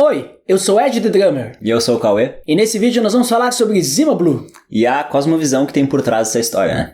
Oi, eu sou Ed The Drummer. E eu sou o Cauê. E nesse vídeo nós vamos falar sobre Zima Blue. E a cosmovisão que tem por trás dessa história, né?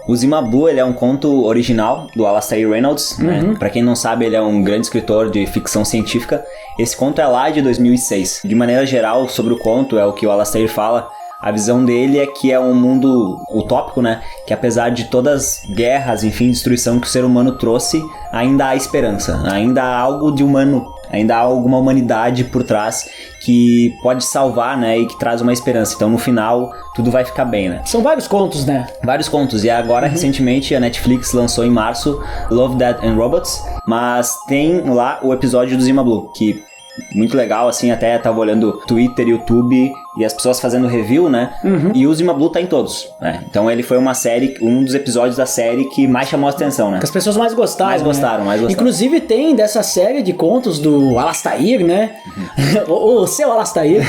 O Zima Blue, ele é um conto original do Alastair Reynolds, né? Pra quem não sabe, ele é um grande escritor de ficção científica. Esse conto é lá de 2006. De maneira geral, sobre o conto, é o que o Alastair fala. A visão dele é que é um mundo utópico, né? Que apesar de todas as guerras, enfim, destruição que o ser humano trouxe, ainda há esperança. Ainda há algo de humano, ainda há alguma humanidade por trás que pode salvar, né? E que traz uma esperança. Então, no final, tudo vai ficar bem, né? São vários contos, né? Vários contos. E agora, recentemente, a Netflix lançou em março Love, Death and Robots. Mas tem lá o episódio do Zima Blue, que... muito legal, assim, até tava olhando Twitter, YouTube e as pessoas fazendo review, né? E o Zima Blue tá em todos, né? Então ele foi uma série, um dos episódios da série que mais chamou a atenção, né? Que as pessoas mais gostaram. Mais gostaram. Inclusive tem dessa série de contos do Alastair, né? O seu Alastair.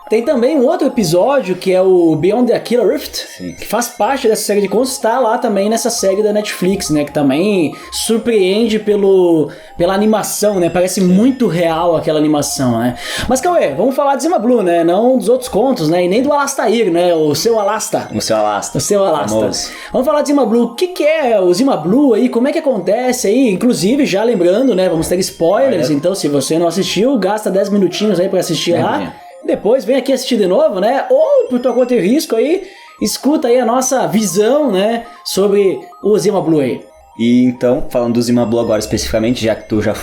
Tem também um outro episódio que é o Beyond the Killer Rift, que faz parte dessa série de contos, tá lá também nessa série da Netflix, né? Que também surpreende pela animação, né? Parece muito real aquela animação, né? Mas Cauê, vamos falar de Zima Blue, né? Não dos outros contos, né? E nem do Alastair, né? O seu Alasta. O seu Alasta. Famoso. Vamos falar de Zima Blue. O que é o Zima Blue aí? Como é que acontece aí? Inclusive, já lembrando, né? Vamos ter spoilers, então se você não assistiu, gasta 10 minutinhos aí pra assistir lá. Depois vem aqui assistir de novo, né? Ou por tua conta e risco aí, escuta aí a nossa visão, né? Sobre o Zima Blue aí. E então, falando do Zima Blue agora especificamente, já que tu já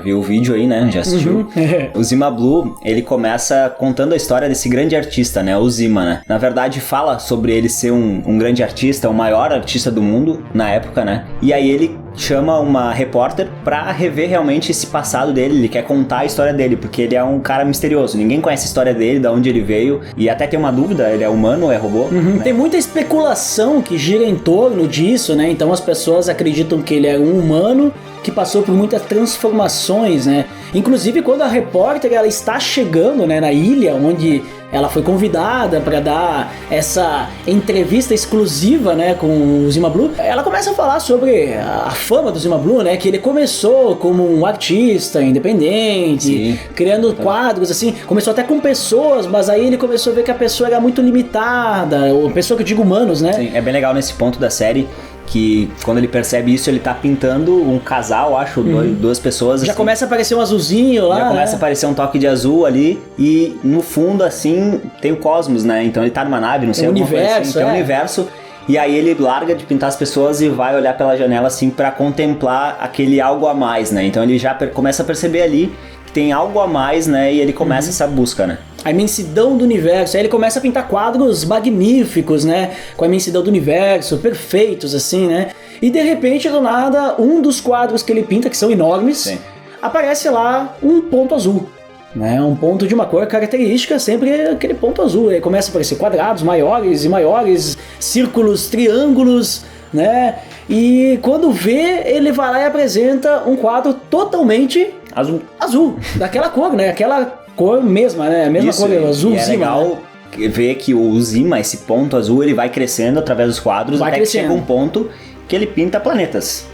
viu o vídeo aí, né? Já assistiu. O Zima Blue, ele começa contando a história desse grande artista, né? O Zima, né? Na verdade, fala sobre ele ser um grande artista, o maior artista do mundo na época, né? E aí ele chama uma repórter pra rever realmente esse passado dele, ele quer contar a história dele, porque ele é um cara misterioso, ninguém conhece a história dele, de onde ele veio, e até tem uma dúvida, ele é humano ou é robô? Né? Tem muita especulação que gira em torno disso, né? Então as pessoas acreditam que ele é um humano que passou por muitas transformações, né? Inclusive quando a repórter ela está chegando, né, na ilha onde ela foi convidada para dar essa entrevista exclusiva, né, com o Zima Blue, ela começa a falar sobre a fama do Zima Blue, né, que ele começou como um artista independente, criando quadros, assim, começou até com pessoas, mas aí ele começou a ver que a pessoa era muito limitada, ou pessoa que eu digo humanos, né? Sim, é bem legal nesse ponto da série, que quando ele percebe isso, ele tá pintando um casal, acho, duas pessoas. Já assim, começa a aparecer um azulzinho lá. Já começa a aparecer um toque de azul ali, e no fundo, assim, tem o cosmos, né? Então ele tá numa nave, não sei, alguma coisa assim. Tem um universo. E aí ele larga de pintar as pessoas e vai olhar pela janela, assim, pra contemplar aquele algo a mais, né? Então ele já começa a perceber ali que tem algo a mais, né? E ele começa essa busca, né? A imensidão do universo. Aí ele começa a pintar quadros magníficos, né? Com a imensidão do universo, perfeitos, assim, né? E de repente, do nada, um dos quadros que ele pinta, que são enormes, aparece lá um ponto azul. Né? Um ponto de uma cor característica, sempre aquele ponto azul. Aí começa a aparecer quadrados maiores e maiores, círculos, triângulos, né? E quando vê, ele vai lá e apresenta um quadro totalmente azul, daquela cor, né? Aquela cor mesma, né? A mesma Isso, cor azul. É legal, né? Ver que o Zima, esse ponto azul, ele vai crescendo através dos quadros, até que chega um ponto que ele pinta planetas.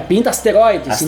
Pinta asteroides.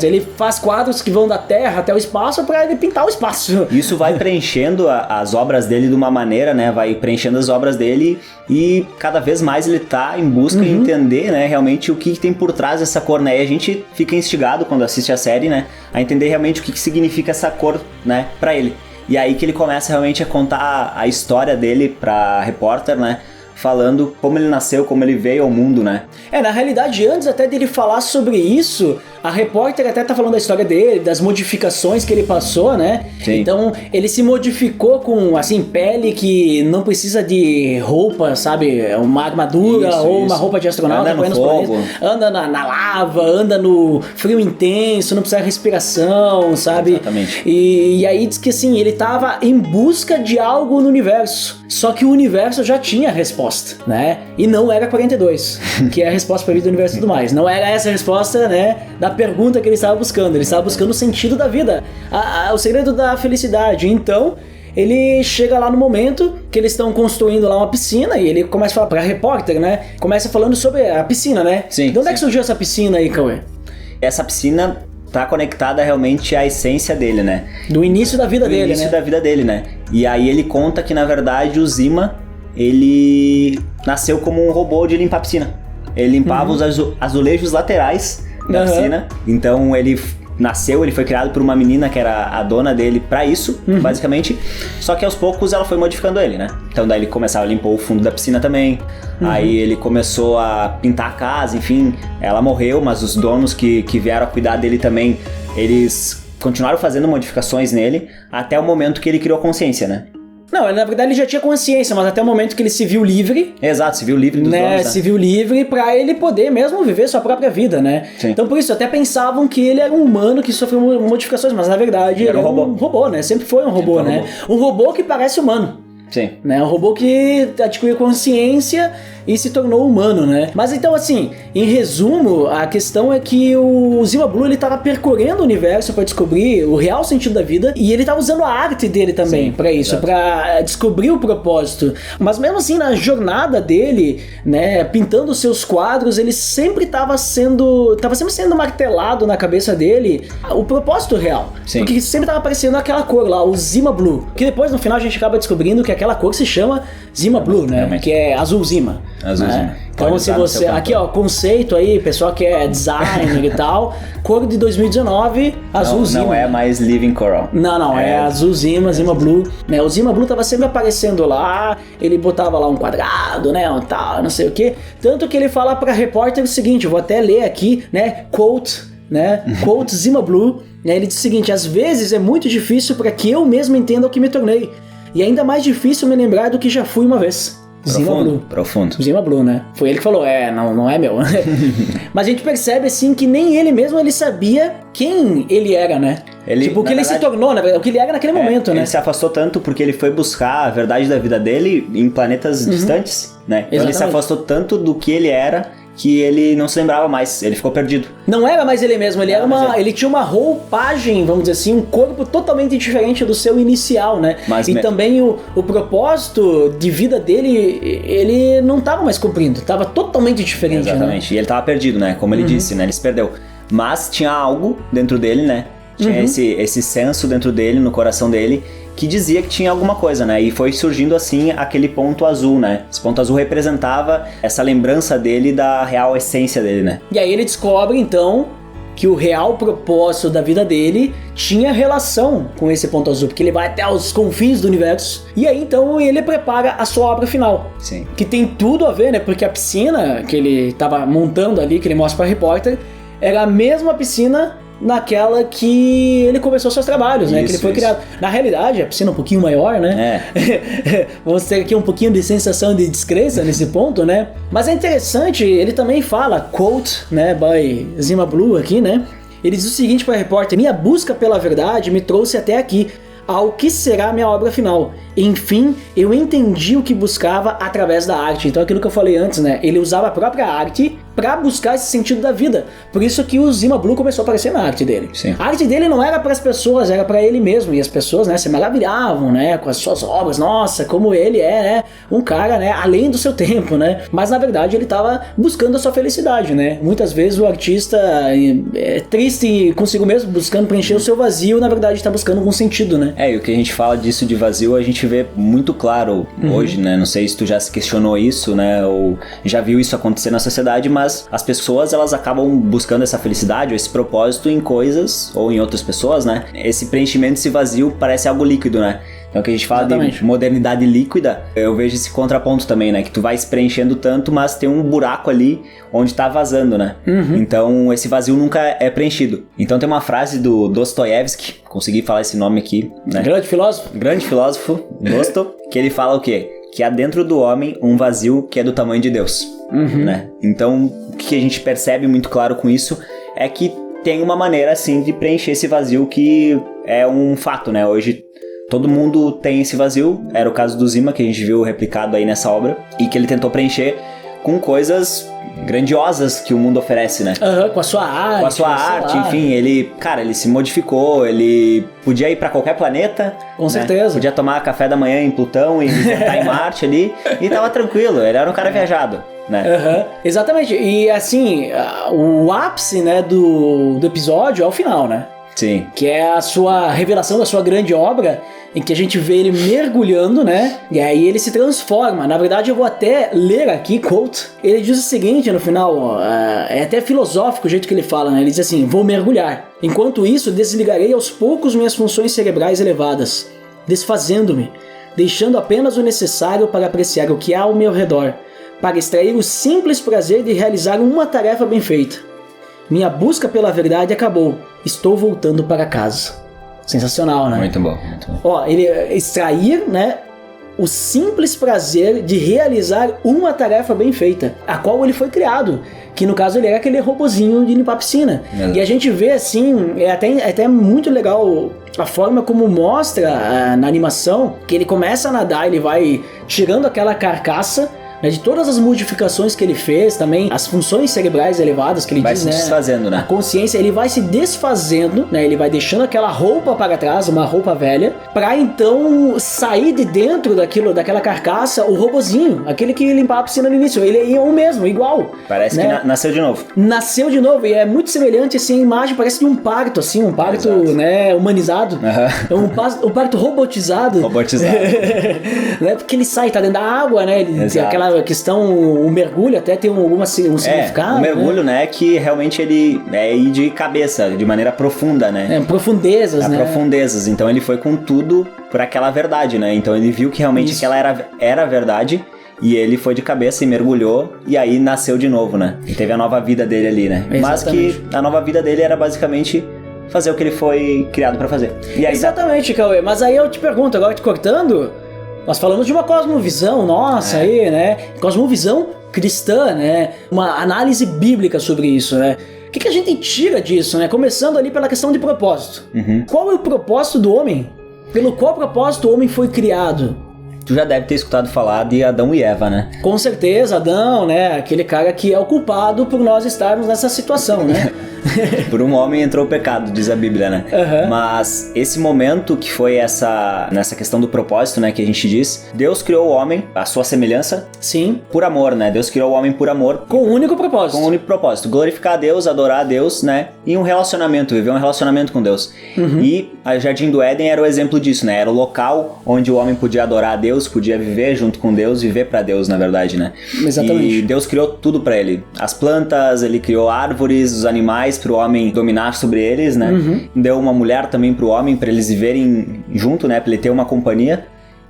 Ele faz quadros que vão da Terra até o espaço para ele pintar o espaço. Isso vai preenchendo as obras dele de uma maneira, né? Vai preenchendo as obras dele e cada vez mais ele tá em busca de entender, né? Realmente o que tem por trás dessa cor, né? E a gente fica instigado quando assiste a série, né? A entender realmente o que significa essa cor, né? Pra ele. E aí que ele começa realmente a contar a história dele pra repórter, né? Falando como ele nasceu, como ele veio ao mundo, né? Na realidade, antes até dele falar sobre isso, a repórter até tá falando da história dele, das modificações que ele passou, né? Sim. Então, ele se modificou com, assim, pele que não precisa de roupa, sabe? Uma armadura ou uma roupa de astronauta. Anda no fogo. Anda na lava, anda no frio intenso, não precisa de respiração, sabe? Exatamente. E aí diz que, assim, ele tava em busca de algo no universo. Só que o universo já tinha a resposta, né? E não era 42, que é a resposta para a vida do universo e tudo mais. Não era essa a resposta, né, da pergunta que ele estava buscando. Ele estava buscando o sentido da vida, o segredo da felicidade. Então, ele chega lá no momento que eles estão construindo lá uma piscina e ele começa a falar pra repórter, né? Começa falando sobre a piscina, né? Sim. De onde é que surgiu essa piscina aí, Cauê? Essa piscina tá conectada realmente à essência dele, né? Do início da vida dele, né? Do início da vida dele, né? E aí ele conta que, na verdade, o Zima, ele nasceu como um robô de limpar a piscina. Ele limpava os azulejos laterais da piscina. Então ele nasceu, ele foi criado por uma menina que era a dona dele pra isso, basicamente. Só que aos poucos ela foi modificando ele, né? Então daí ele começava a limpar o fundo da piscina também. Aí ele começou a pintar a casa, enfim. Ela morreu, mas os donos que vieram a cuidar dele também, eles continuaram fazendo modificações nele até o momento que ele criou consciência, né? Não, na verdade ele já tinha consciência, mas até o momento que ele se viu livre... Exato, se viu livre dos né, donos, né? se viu livre pra ele poder mesmo viver sua própria vida, né? Sim. Então por isso até pensavam que ele era um humano que sofreu modificações, mas na verdade ele era um robô, né? Sempre foi um robô, né? Um robô que parece humano. Sim. Né? Um robô que adquiriu consciência e se tornou humano, né? Mas então, assim, em resumo, a questão é que o Zima Blue, ele tava percorrendo o universo para descobrir o real sentido da vida e ele tava usando a arte dele também para isso, para descobrir o propósito. Mas mesmo assim, na jornada dele, né, pintando os seus quadros, ele sempre tava sempre sendo martelado na cabeça dele o propósito real. Sim. Porque sempre tava aparecendo aquela cor lá, o Zima Blue. Que depois, no final, a gente acaba descobrindo que aquela cor se chama Zima Blue, né? Realmente. Que é azul Zima. Azul né? Zima. Então, se você... Aqui, ó, conceito aí, pessoal que é designer e tal. Cor de 2019, azul Zima. Não é mais Living Coral. Não, é azul Zima, Zima Blue. Né? O Zima Blue tava sempre aparecendo lá, ele botava lá um quadrado, né, um tal, não sei o que. Tanto que ele fala pra repórter o seguinte, vou até ler aqui, né, quote, né, quote Zima Blue. Né, ele diz o seguinte, às vezes é muito difícil para que eu mesmo entenda o que me tornei. E ainda mais difícil me lembrar do que já fui uma vez. Zima Blue. Profundo. Zima Blue, né? Foi ele que falou, não é meu. Mas a gente percebe, assim, que nem ele mesmo, ele sabia quem ele era, né? Tipo, o que ele se tornou, né? O que ele era naquele momento, né? Ele se afastou tanto porque ele foi buscar a verdade da vida dele em planetas distantes, né? Então ele se afastou tanto do que ele era que ele não se lembrava mais, ele ficou perdido. Não era mais ele mesmo, ele tinha uma roupagem, vamos dizer assim, um corpo totalmente diferente do seu inicial, né? Também o propósito de vida dele, ele não estava mais cumprindo, estava totalmente diferente. Exatamente, né? E ele estava perdido, né? Como ele disse, né? Ele se perdeu. Mas tinha algo dentro dele, né? Tinha esse senso dentro dele, no coração dele, que dizia que tinha alguma coisa, né? E foi surgindo assim aquele ponto azul, né? Esse ponto azul representava essa lembrança dele da real essência dele, né? E aí ele descobre, então, que o real propósito da vida dele tinha relação com esse ponto azul, porque ele vai até os confins do universo. E aí, então, ele prepara a sua obra final. Sim. Que tem tudo a ver, né? Porque a piscina que ele estava montando ali, que ele mostra para a repórter, era a mesma piscina naquela que ele começou seus trabalhos, né? Que ele foi criado. Na realidade, a piscina é um pouquinho maior, né? Vamos ter aqui um pouquinho de sensação de descrença nesse ponto, né? Mas é interessante, ele também fala, quote, né, by Zima Blue aqui, né? Ele diz o seguinte para a repórter, minha busca pela verdade me trouxe até aqui, ao que será minha obra final. Enfim, eu entendi o que buscava através da arte. Então aquilo que eu falei antes, né? Ele usava a própria arte para buscar esse sentido da vida. Por isso que o Zima Blue começou a aparecer na arte dele. Sim. A arte dele não era para as pessoas, era para ele mesmo. E as pessoas, né, se maravilhavam, né, com as suas obras. Nossa, como ele é, né, um cara, né, além do seu tempo, né? Mas na verdade ele estava buscando a sua felicidade, né? Muitas vezes o artista é triste consigo mesmo, buscando preencher o seu vazio, na verdade está buscando algum sentido, né? E o que a gente fala disso de vazio, a gente vê muito claro hoje, né? Não sei se tu já se questionou isso, né? Ou já viu isso acontecer na sociedade, mas as pessoas, elas acabam buscando essa felicidade ou esse propósito em coisas ou em outras pessoas, né? Esse preenchimento, esse vazio parece algo líquido, né? Então, que a gente fala de modernidade líquida, eu vejo esse contraponto também, né? Que tu vai se preenchendo tanto, mas tem um buraco ali onde tá vazando, né? Então, esse vazio nunca é preenchido. Então, tem uma frase do Dostoiévski, consegui falar esse nome aqui, né? Grande filósofo. Grande filósofo, Dosto, que ele fala o quê? Que há dentro do homem um vazio que é do tamanho de Deus, né? Então, o que a gente percebe muito claro com isso é que tem uma maneira, assim, de preencher esse vazio que é um fato, né? Hoje todo mundo tem esse vazio, era o caso do Zima, que a gente viu replicado aí nessa obra, e que ele tentou preencher com coisas grandiosas que o mundo oferece, né? Com a sua arte. Com a sua arte, enfim, ele se modificou, ele podia ir pra qualquer planeta. Com certeza. Podia tomar café da manhã em Plutão e visitar em Marte ali, e tava tranquilo, ele era um cara viajado, né? Exatamente, e assim, o ápice, né, do episódio é o final, né? Sim. Que é a sua revelação da sua grande obra, em que a gente vê ele mergulhando, né? E aí ele se transforma. Na verdade, eu vou até ler aqui, quote. Ele diz o seguinte no final, é até filosófico o jeito que ele fala, né? Ele diz assim, vou mergulhar. Enquanto isso, desligarei aos poucos minhas funções cerebrais elevadas, desfazendo-me, deixando apenas o necessário para apreciar o que há ao meu redor, para extrair o simples prazer de realizar uma tarefa bem feita. Minha busca pela verdade acabou. Estou voltando para casa. Sensacional, né? Muito bom, muito bom. Ó, ele extrair, né, o simples prazer de realizar uma tarefa bem feita, a qual ele foi criado. Que no caso ele era aquele robozinho de limpar a piscina. E a gente vê assim, é até muito legal a forma como mostra na animação, que ele começa a nadar, ele vai tirando aquela carcaça, né, de todas as modificações que ele fez, também as funções cerebrais elevadas que ele vai diz, se desfazendo, né? A consciência, ele vai se desfazendo, né? Ele vai deixando aquela roupa para trás, uma roupa velha, pra então sair de dentro daquela carcaça o robozinho, aquele que limpava a piscina no início. Ele é o mesmo, igual. Parece, né, que nasceu de novo. Nasceu de novo, e é muito semelhante, assim, a imagem parece de um parto, assim, um parto, né, humanizado. Um parto robotizado. Robotizado. Né? Porque ele sai, tá dentro da água, né? Ele tem aquela questão, o mergulho até tem um significado. O mergulho, né, que realmente ele é ir de cabeça, de maneira profunda, né? Profundezas, né? Profundezas. Então ele foi com tudo por aquela verdade, né? Então ele viu que realmente aquela era a verdade, e ele foi de cabeça e mergulhou, e aí nasceu de novo, né? E teve a nova vida dele ali, né? Exatamente. Mas que a nova vida dele era basicamente fazer o que ele foi criado pra fazer. E aí, exatamente, Cauê. Mas aí eu te pergunto, agora te cortando, nós falamos de uma cosmovisão nossa aí, né? Cosmovisão cristã, né? Uma análise bíblica sobre isso, né? O que a gente tira disso, né? Começando ali pela questão de propósito. Qual é o propósito do homem? Pelo qual propósito o homem foi criado? Tu já deve ter escutado falar de Adão e Eva, né? Com certeza, Adão, né? Aquele cara que é o culpado por nós estarmos nessa situação, né? Por um homem entrou o pecado, diz a Bíblia, né? Mas esse momento que foi nessa questão do propósito, né, que a gente diz, Deus criou o homem à sua semelhança. Sim. Por amor, né? Deus criou o homem por amor. Com um único propósito. Com um único propósito. Glorificar a Deus, adorar a Deus, né? E um relacionamento, viver um relacionamento com Deus. E a Jardim do Éden era o exemplo disso, né? Era o local onde o homem podia adorar a Deus, podia viver junto com Deus, viver pra Deus, na verdade, né? Exatamente. E Deus criou tudo pra ele. As plantas, ele criou árvores, os animais pro homem dominar sobre eles, né? Deu uma mulher também pro homem, pra eles viverem junto, né? Pra ele ter uma companhia.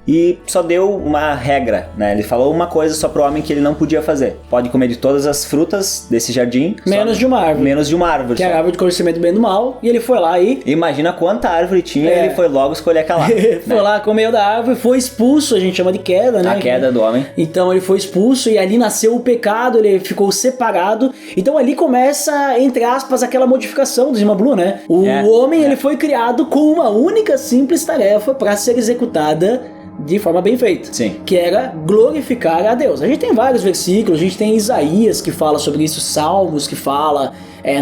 E só deu uma regra, né? Ele falou uma coisa só pro homem que ele não podia fazer. Pode comer de todas as frutas desse jardim. Menos de uma árvore. Menos de uma árvore. Que é a árvore de conhecimento do bem e do mal. E ele foi lá e... Imagina quanta árvore tinha, ele foi logo escolher aquela. Foi lá, comeu da árvore, foi expulso, a gente chama de queda, né? A queda do homem. Então ele foi expulso e ali nasceu o pecado, ele ficou separado. Então ali começa, entre aspas, aquela modificação do Zima Blue, né? O homem, ele foi criado com uma única simples tarefa para ser executada de forma bem feita. Sim. Que era glorificar a Deus. A gente tem vários versículos, a gente tem Isaías que fala sobre isso, Salmos que fala,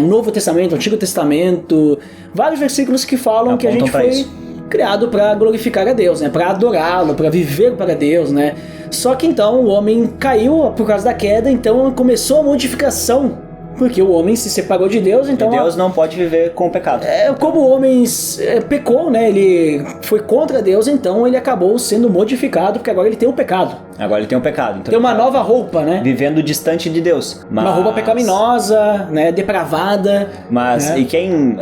Novo Testamento, Antigo Testamento, vários versículos que falam que a gente foi criado para glorificar a Deus, né? Para adorá-lo, para viver para Deus, né? Só que então o homem caiu por causa da queda, então começou a modificação. Porque o homem se separou de Deus, então... E Deus não pode viver com o pecado. Como o homem pecou, né? Ele foi contra Deus, então ele acabou sendo modificado, porque agora ele tem o pecado. Agora ele tem o pecado. Então tem uma nova roupa, né? Vivendo distante de Deus. Uma roupa pecaminosa, né? Depravada. Mas, e quem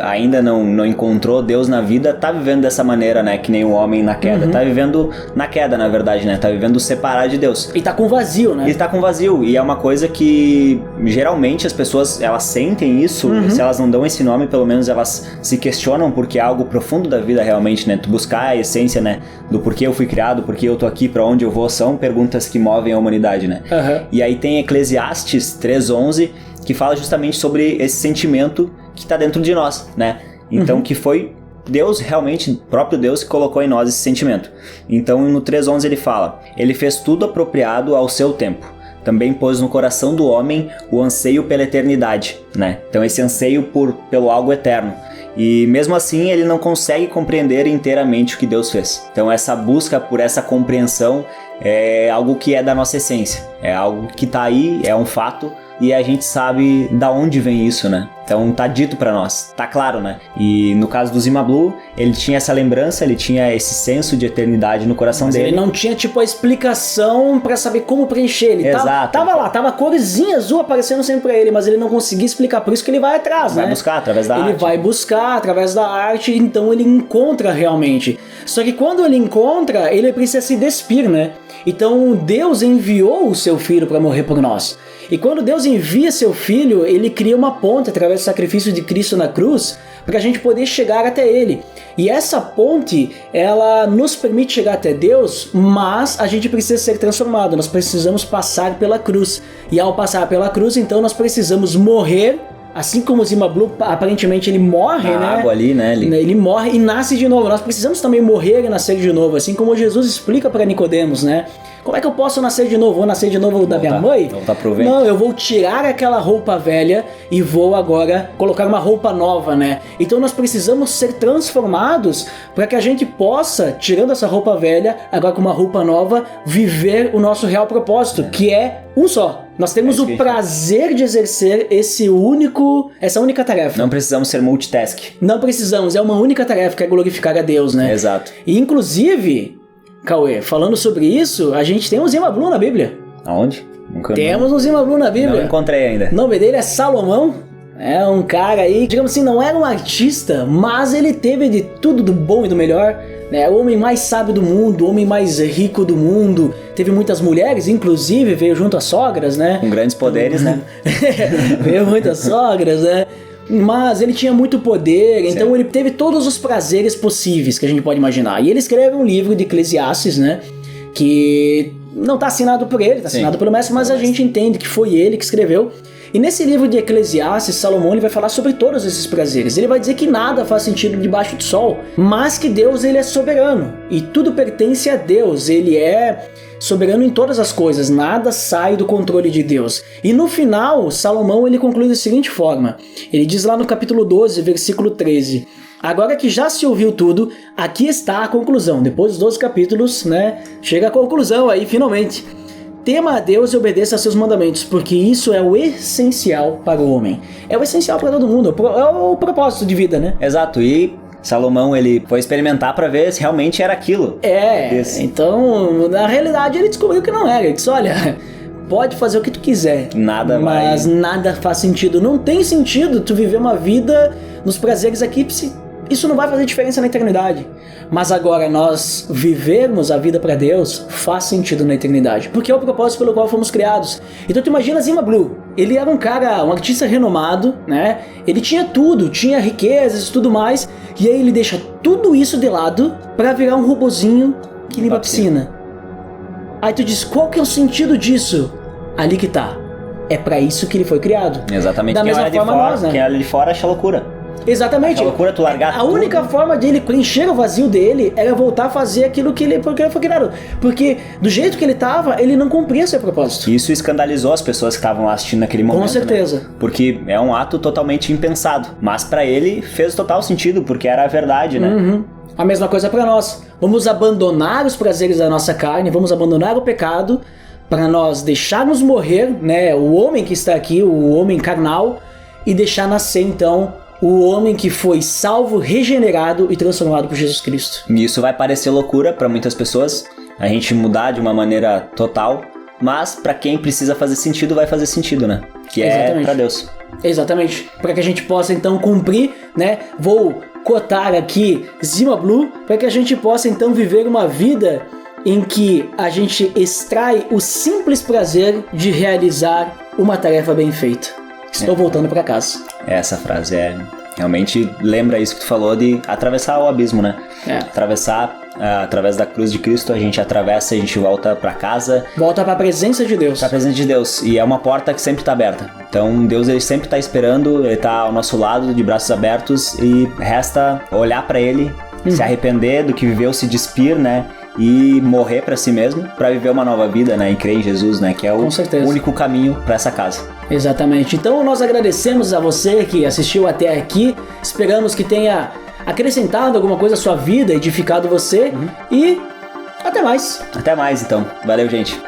ainda não encontrou Deus na vida, tá vivendo dessa maneira, né? Que nem o homem na queda. Tá vivendo na queda, na verdade, né? Tá vivendo separado de Deus. E tá com vazio, né? E tá com vazio. E é uma coisa que, geralmente, as pessoas, elas sentem isso, se elas não dão esse nome, pelo menos elas se questionam, porque é algo profundo da vida realmente, né? Tu buscar a essência, né? Do porquê eu fui criado, porquê eu tô aqui, pra onde eu vou, são perguntas que movem a humanidade, né? E aí tem Eclesiastes 3:11, que fala justamente sobre esse sentimento que tá dentro de nós, né? Então, que foi Deus realmente, próprio Deus, que colocou em nós esse sentimento. Então, no 3:11 ele fala: ele fez tudo apropriado ao seu tempo. também pôs no coração do homem o anseio pela eternidade, né? Então esse anseio pelo algo eterno. E mesmo assim ele não consegue compreender inteiramente o que Deus fez. Então essa busca por essa compreensão é algo que é da nossa essência. É algo que tá aí, é um fato, e a gente sabe da onde vem isso, né? Então tá dito pra nós, tá claro, né? E no caso do Zima Blue, ele tinha essa lembrança, ele tinha esse senso de eternidade no coração dele. Ele não tinha, tipo, a explicação pra saber como preencher. Ele tava lá, tava a corzinha azul aparecendo sempre pra ele, mas ele não conseguia explicar, por isso que ele vai atrás, né? Vai buscar através da arte. Ele vai buscar através da arte, então ele encontra realmente. Só que quando ele encontra, ele precisa se despir, né? Então Deus enviou o seu filho para morrer por nós. E quando Deus envia seu filho, ele cria uma ponte através do sacrifício de Cristo na cruz para a gente poder chegar até ele. E essa ponte, ela nos permite chegar até Deus, mas a gente precisa ser transformado, nós precisamos passar pela cruz. E ao passar pela cruz, então nós precisamos morrer. Assim como o Zima Blue, aparentemente ele morre, né? Água ali, né? Ele morre e nasce de novo. Nós precisamos também morrer e nascer de novo, assim como Jesus explica para Nicodemos, né? Como é que eu posso nascer de novo? Vou nascer de novo da minha mãe? Voltar pro ventre. Não, eu vou tirar aquela roupa velha e vou agora colocar uma roupa nova, né? Então nós precisamos ser transformados para que a gente possa, tirando essa roupa velha, agora com uma roupa nova, viver o nosso real propósito, que é um só. Nós temos o prazer de exercer essa única tarefa. Não precisamos ser multitask. Não precisamos, é uma única tarefa, que é glorificar a Deus, né? Exato. E inclusive, Cauê, falando sobre isso, a gente tem um Zima Blue na Bíblia. Aonde? Temos um Zima Blue na Bíblia. Não encontrei ainda. O nome dele é Salomão. É um cara aí, digamos assim, não era um artista, mas ele teve de tudo do bom e do melhor. Né? O homem mais sábio do mundo, o homem mais rico do mundo. Teve muitas mulheres, inclusive veio junto às sogras, né? Com grandes poderes, né? Veio muitas sogras, né? Mas ele tinha muito poder, então ele teve todos os prazeres possíveis que a gente pode imaginar. E ele escreve um livro de Eclesiastes, né? Que não está assinado por ele, está assinado pelo mestre, mas a gente entende que foi ele que escreveu. E nesse livro de Eclesiastes, Salomão ele vai falar sobre todos esses prazeres. Ele vai dizer que nada faz sentido debaixo do sol, mas que Deus ele é soberano e tudo pertence a Deus. Ele é soberano em todas as coisas, nada sai do controle de Deus. E no final, Salomão ele conclui da seguinte forma. Ele diz lá no capítulo 12, versículo 13: agora que já se ouviu tudo, aqui está a conclusão. Depois dos 12 capítulos, né, chega a conclusão aí finalmente. Tema a Deus e obedeça a seus mandamentos, porque isso é o essencial para o homem. É o essencial para todo mundo, é o propósito de vida, né? Exato, e Salomão ele foi experimentar para ver se realmente era aquilo. Então, na realidade ele descobriu que não era. Ele disse, olha, pode fazer o que tu quiser, mas nada faz sentido. Não tem sentido tu viver uma vida nos prazeres aqui, isso não vai fazer diferença na eternidade. Mas agora nós vivermos a vida para Deus faz sentido na eternidade, porque é o propósito pelo qual fomos criados. Então tu imagina Zima Blue, ele era um artista renomado, né? Ele tinha tudo, tinha riquezas e tudo mais, e aí ele deixa tudo isso de lado para virar um robozinho que limpa a piscina. Aí tu diz, qual que é o sentido disso? Ali que tá. É para isso que ele foi criado. Exatamente. Da mesma forma nós, né? Quem olha de fora acha loucura. Exatamente. É loucura tu largar a única forma dele preencher o vazio dele era voltar a fazer aquilo porque ele foi criado. Porque do jeito que ele estava, ele não cumpria seu propósito. Isso escandalizou as pessoas que estavam lá assistindo naquele momento. Com certeza. Né? Porque é um ato totalmente impensado. Mas pra ele fez total sentido, porque era a verdade, né? Uhum. A mesma coisa pra nós. Vamos abandonar os prazeres da nossa carne, vamos abandonar o pecado para nós deixarmos morrer, né, o homem que está aqui, o homem carnal, e deixar nascer então o homem que foi salvo, regenerado e transformado por Jesus Cristo. E isso vai parecer loucura para muitas pessoas, a gente mudar de uma maneira total, mas para quem precisa fazer sentido, vai fazer sentido, né? Que é para Deus. Exatamente. Para que a gente possa então cumprir, né? Vou cotar aqui Zima Blue, para que a gente possa então viver uma vida em que a gente extrai o simples prazer de realizar uma tarefa bem feita. Estou voltando para casa. Essa frase realmente lembra isso que tu falou de atravessar o abismo, né? Atravessar, através da cruz de Cristo, a gente atravessa, a gente volta para casa. Volta para a presença de Deus. Para a presença de Deus. E é uma porta que sempre está aberta. Então Deus ele sempre está esperando, ele está ao nosso lado, de braços abertos, e resta olhar para ele, se arrepender do que viveu, se despir, né? e morrer pra si mesmo, pra viver uma nova vida, né? E crer em Jesus, né? Que é o único caminho pra essa casa. Exatamente. Então nós agradecemos a você que assistiu até aqui. Esperamos que tenha acrescentado alguma coisa à sua vida, edificado você. E até mais. Até mais, então. Valeu, gente.